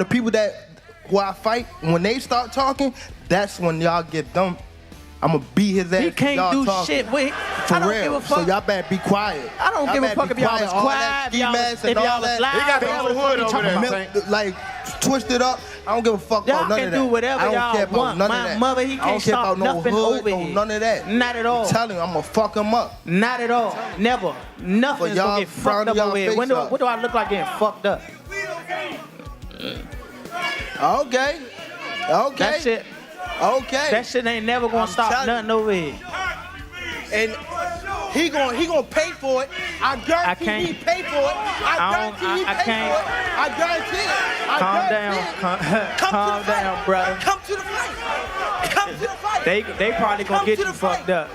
The people who I fight, when they start talking, that's when y'all get dumb. I'm gonna beat his ass. He can't do shit. Wait, for I don't real. give a fuck. So y'all better be quiet. I don't give a fuck if y'all was quiet, if y'all was loud. He got the whole hood over there. Like, twisted up. I don't give a fuck about none of that. Y'all can do whatever y'all want. My mother, he can't stop nothing over here. None of that. Not at all. I'm telling you, I'm gonna fuck him up. Not at all. Never. Nothing's gonna get fucked up over here. What do I look like getting fucked up? Okay. That shit. Okay. That shit ain't never gonna stop nothing over here. And he gonna pay for it. I guarantee he pay for it. I guarantee he pay for it. I guarantee it. Calm down, brother. Come to the fight. Come to the fight. They probably gonna get you fucked up.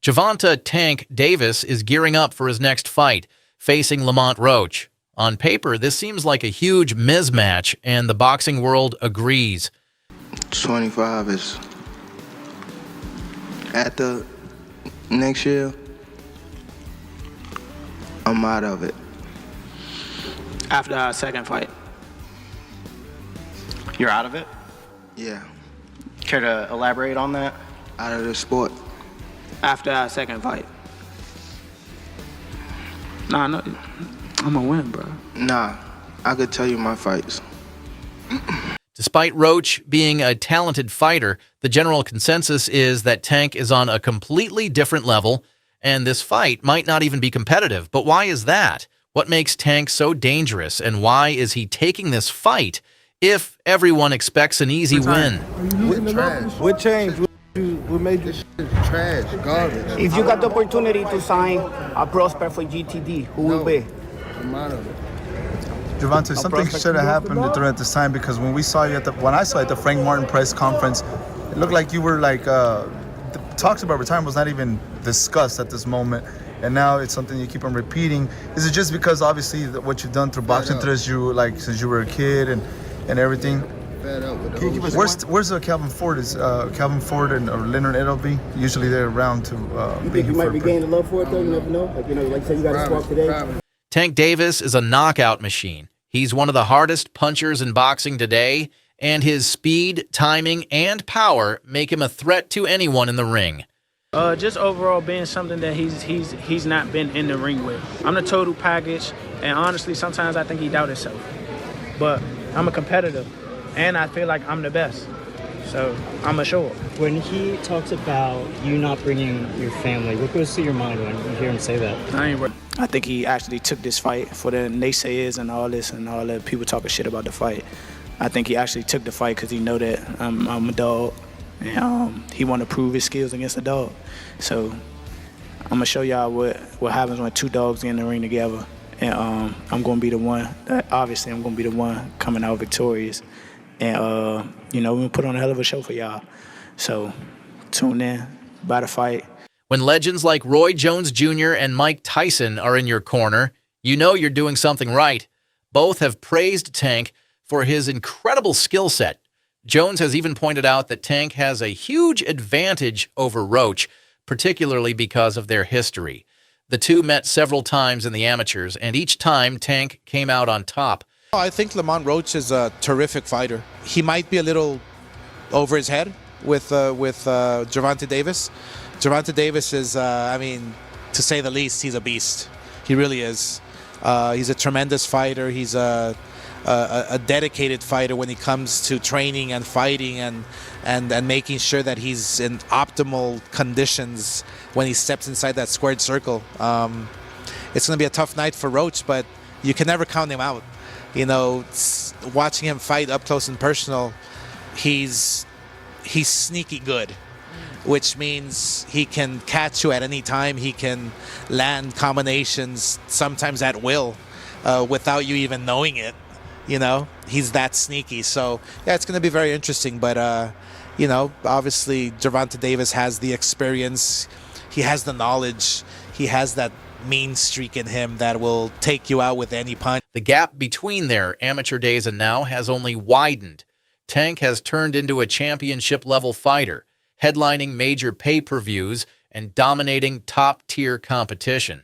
Gervonta "Tank" Davis is gearing up for his next fight, facing Lamont Roach. On paper, this seems like a huge mismatch, and the boxing world agrees. 25 is at the next year. I'm out of it. After our second fight. You're out of it? Yeah. Care to elaborate on that? Out of the sport. After our second fight. Nah, no, I'm gonna win, bro. Nah, I could tell you my fights. Despite Roach being a talented fighter, the general consensus is that Tank is on a completely different level, and this fight might not even be competitive. But why is that? What makes Tank so dangerous, and why is he taking this fight if everyone expects an easy win? What changed? What made this shit trash, garbage? If you got the opportunity to sign a prospect for GTD, who will be? I'm out of it. Gervonta, something should have happened during this time, because when I saw you at the Frank Martin press conference, it looked like you were like the talks about retirement was not even discussed at this moment, and now it's something you keep on repeating. Is it just because obviously what you've done through boxing since you were a kid and everything? Where's Calvin Ford? Is Calvin Ford and or Leonard Edelby? Usually they're around to. You think you might regain the love for it though? You never know. Like like you said, you got to swap today. Tank Davis is a knockout machine. He's one of the hardest punchers in boxing today, and his speed, timing, and power make him a threat to anyone in the ring. Just overall being something that he's not been in the ring with. I'm the total package, and honestly, sometimes I think he doubts himself. But I'm a competitor, and I feel like I'm the best. So I'm a show up. When he talks about you not bringing your family, what goes through your mind when you hear him say that? I think he actually took this fight for the naysayers and all the people talking shit about the fight. I think he actually took the fight because he know that I'm a dog, and he want to prove his skills against a dog. So I'm gonna show y'all what happens when two dogs get in the ring together, and I'm gonna be the one. Obviously, I'm gonna be the one coming out victorious, and we're gonna put on a hell of a show for y'all. So tune in, by the fight. When legends like Roy Jones Jr. and Mike Tyson are in your corner, you know you're doing something right. Both have praised Tank for his incredible skill set. Jones has even pointed out that Tank has a huge advantage over Roach, particularly because of their history. The two met several times in the amateurs, and each time Tank came out on top. I think Lamont Roach is a terrific fighter. He might be a little over his head with Gervonta Davis. Gervonta Davis is, to say the least, he's a beast. He really is. He's a tremendous fighter. He's a dedicated fighter when it comes to training and fighting and making sure that he's in optimal conditions when he steps inside that squared circle. It's going to be a tough night for Roach, but you can never count him out. Watching him fight up close and personal, he's sneaky good, which means he can catch you at any time. He can land combinations sometimes at will without you even knowing it. He's that sneaky. So, yeah, it's going to be very interesting. But, obviously Gervonta Davis has the experience. He has the knowledge. He has that mean streak in him that will take you out with any punch. The gap between their amateur days and now has only widened. Tank has turned into a championship-level fighter, headlining major pay-per-views and dominating top-tier competition.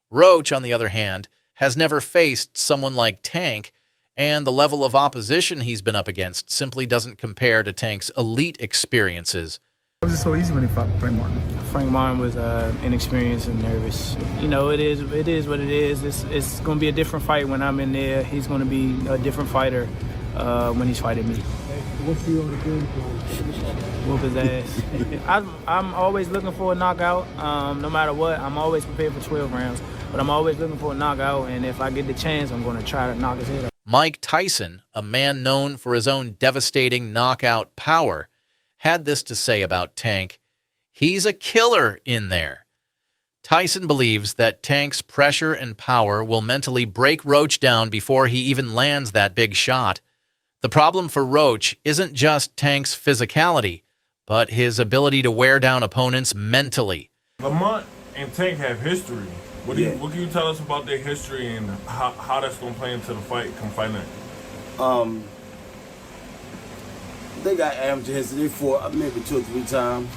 Roach, on the other hand, has never faced someone like Tank, And the level of opposition he's been up against simply doesn't compare to Tank's elite experiences. Why was it so easy when he fought Frank Martin? Frank Martin was inexperienced and nervous. You know, it is what it is. It's going to be a different fight when I'm in there. He's going to be a different fighter when he's fighting me. What's the other game plan? Whoop his ass. I'm always looking for a knockout. No matter what, I'm always prepared for 12 rounds. But I'm always looking for a knockout, and if I get the chance, I'm going to try to knock his head off. Mike Tyson, a man known for his own devastating knockout power, had this to say about Tank. He's a killer in there. Tyson believes that Tank's pressure and power will mentally break Roach down before he even lands that big shot. The problem for Roach isn't just Tank's physicality, but his ability to wear down opponents mentally. Lamont and Tank have history. What can you tell us about their history and how that's going to play into the fight come fight night? They got amateur history. They fought maybe 2 or 3 times.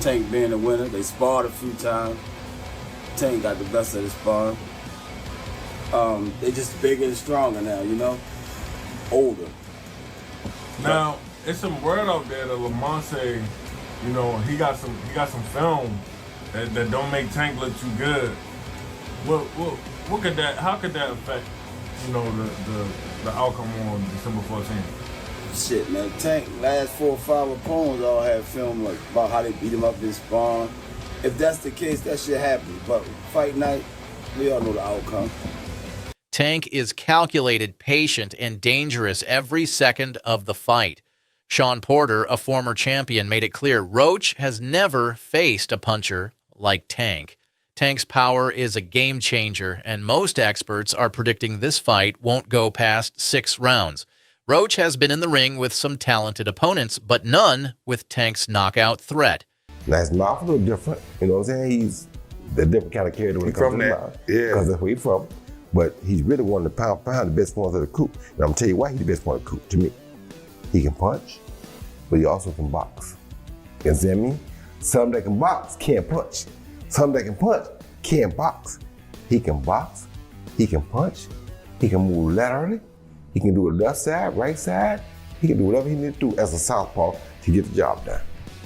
Tank being the winner. They sparred a few times. Tank got the best of the sparring. They just bigger and stronger now, you know? Older. Now, it's some word out there that Lamont say, you know, he got some film that don't make Tank look too good. What could that? How could that affect, you know, the outcome on December 14th? Shit, man. Tank last 4 or 5 opponents all have film like about how they beat him up in sparring. If that's the case, that shit happens. But fight night, we all know the outcome. Tank is calculated, patient, and dangerous every second of the fight. Sean Porter, a former champion, made it clear Roach has never faced a puncher like Tank. Tank's power is a game changer, and most experts are predicting this fight won't go past 6 rounds. Roach has been in the ring with some talented opponents, but none with Tank's knockout threat. Now, his mouth a little different, you know what I'm saying? He's a different kind of character when it comes to the mouth. Yeah. Because that's where he's from. But he's really one of the pound the best ones of the coop. And I'm going to tell you why he's the best one of the coop to me. He can punch, but he also can box. You understand me? Some that can box can't punch. Some that can punch can't box. He can box, he can punch, he can move laterally, he can do it left side, right side, he can do whatever he needs to do as a southpaw to get the job done.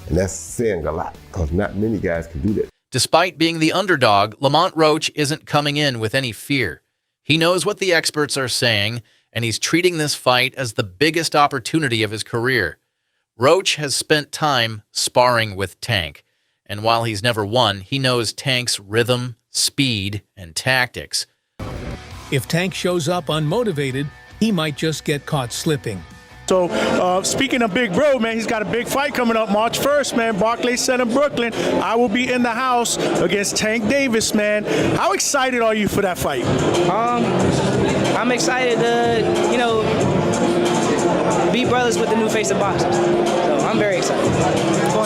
And that's saying a lot, because not many guys can do that. Despite being the underdog, Lamont Roach isn't coming in with any fear. He knows what the experts are saying, and he's treating this fight as the biggest opportunity of his career. Roach has spent time sparring with Tank, and while he's never won, he knows Tank's rhythm, speed, and tactics. If Tank shows up unmotivated, he might just get caught slipping. So, speaking of Big Bro, man, he's got a big fight coming up March 1st, man. Barclays Center, Brooklyn. I will be in the house against Tank Davis, man. How excited are you for that fight? I'm excited to, you know, be brothers with the new face of boxing. So I'm very excited.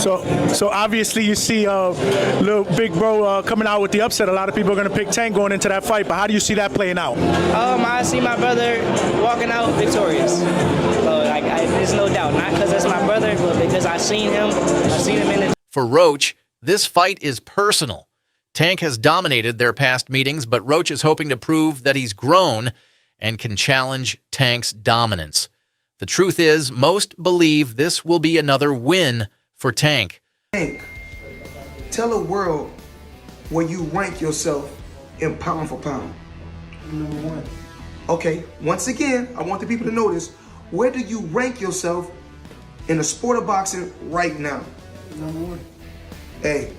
So obviously you see little Big Bro coming out with the upset. A lot of people are going to pick Tank going into that fight, but how do you see that playing out? I see my brother walking out victorious. So there's no doubt, not because it's my brother, but because I've seen him in the... For Roach, this fight is personal. Tank has dominated their past meetings, but Roach is hoping to prove that he's grown and can challenge Tank's dominance. The truth is, most believe this will be another win for Tank. Tank, tell the world where you rank yourself in pound for pound. Number 1. Okay, once again, I want the people to know this. Where do you rank yourself in the sport of boxing right now? Number 1. Hey.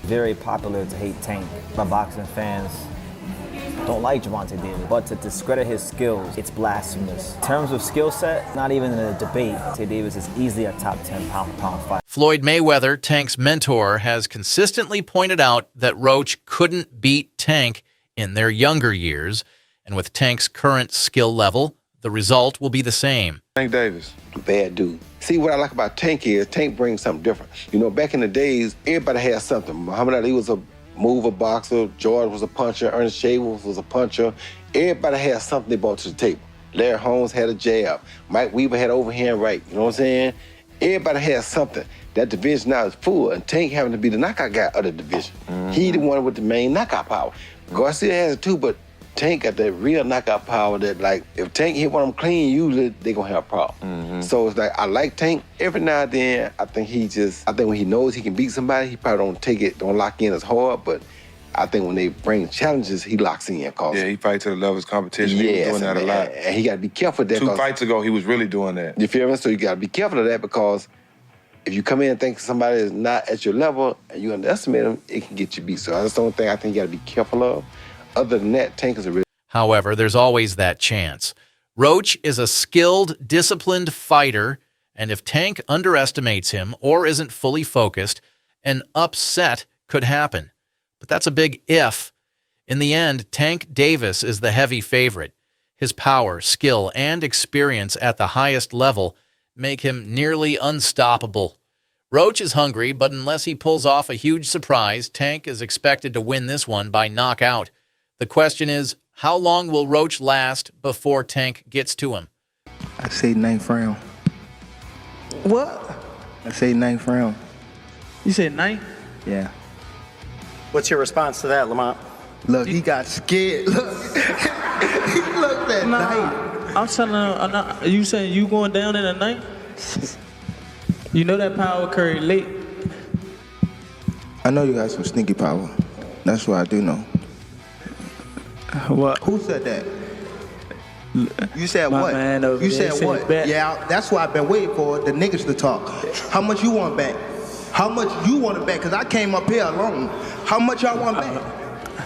Very popular to hate Tank. My boxing fans don't like Gervonta Davis, but to discredit his skills, it's blasphemous. In terms of skill set, not even in a debate, Gervonta Davis is easily a top 10 pound-for-pound fighter. Floyd Mayweather, Tank's mentor, has consistently pointed out that Roach couldn't beat Tank in their younger years, and with Tank's current skill level, the result will be the same. Tank Davis, bad dude. See, what I like about Tank is Tank brings something different. You know, back in the days, everybody had something. Muhammad Ali was a mover boxer, George was a puncher, Ernest Shavers was a puncher. Everybody had something they brought to the table. Larry Holmes had a jab. Mike Weaver had overhand right. You know what I'm saying? Everybody had something. That division now is full, and Tank having to be the knockout guy of the division. He the one with the main knockout power. Garcia has it too, but Tank got that real knockout power that, like, if Tank hit one of them clean, usually they gonna have a problem. So it's like, I like Tank. Every now and then, I think when he knows he can beat somebody, he probably don't lock in as hard, but I think when they bring challenges, he locks in. Yeah, he fights to the level of his competition. He was doing that a lot. And he got to be careful of that. 2 fights ago, he was really doing that. You feel me? So you got to be careful of that, because if you come in and think somebody is not at your level and you underestimate them, it can get you beat. So that's the only thing I think you got to be careful of. Other than that, Tank is a really... However, there's always that chance. Roach is a skilled, disciplined fighter, and if Tank underestimates him or isn't fully focused, an upset could happen. But that's a big if. In the end, Tank Davis is the heavy favorite. His power, skill, and experience at the highest level make him nearly unstoppable. Roach is hungry, but unless he pulls off a huge surprise, Tank is expected to win this one by knockout. The question is, how long will Roach last before Tank gets to him? I say 9th round. What? I say 9th round. You said 9th? Yeah. What's your response to that, Lamont? Look, he got scared. Look, he looked at night. I'm telling him, you saying you going down in the 9th? You know that power occurred late. I know you got some sneaky power. That's what I do know. What? Who said that? You said My what? man over You there said what? bet. Yeah, that's why I've been waiting for the niggas to talk. How much you want back? How much you want to bet? Because I came up here alone. How much y'all want back?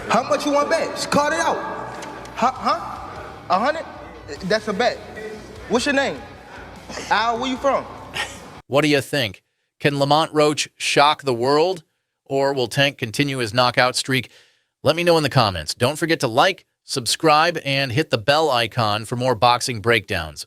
How much you want back? Just call it out. Huh? 100? That's a bet. What's your name? Al, where you from? What do you think? Can Lamont Roach shock the world? Or will Tank continue his knockout streak? Let me know in the comments. Don't forget to like, subscribe, and hit the bell icon for more boxing breakdowns.